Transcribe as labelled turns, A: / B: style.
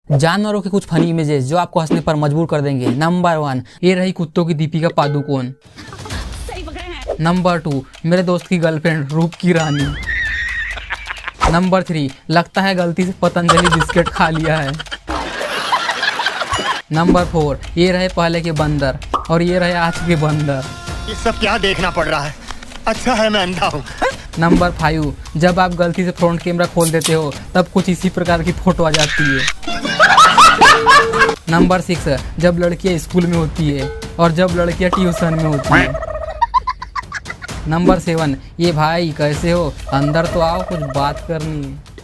A: जानवरों के कुछ फनी इमेजेस जो आपको हंसने पर मजबूर कर देंगे। नंबर 1, ये रही कुत्तों की दीपिका पादुकोण। नंबर 2, मेरे दोस्त की गर्लफ्रेंड रूप की रानी। नंबर 3, लगता है गलती से पतंजलि बिस्किट खा लिया है। नंबर 4, ये रहे पहले के बंदर और ये रहे आज के बंदर।
B: ये सब क्या देखना पड़ रहा है? अच्छा है मैं अंधा हूँ।
A: नंबर 5, जब आप गलती से फ्रंट कैमरा खोल देते हो तब कुछ इसी प्रकार की फोटो आ जाती है। नंबर 6, जब लड़कियां स्कूल में होती है और जब लड़कियां ट्यूशन में होती है। नंबर 7, ये भाई कैसे हो, अंदर तो आओ, कुछ बात करनी है।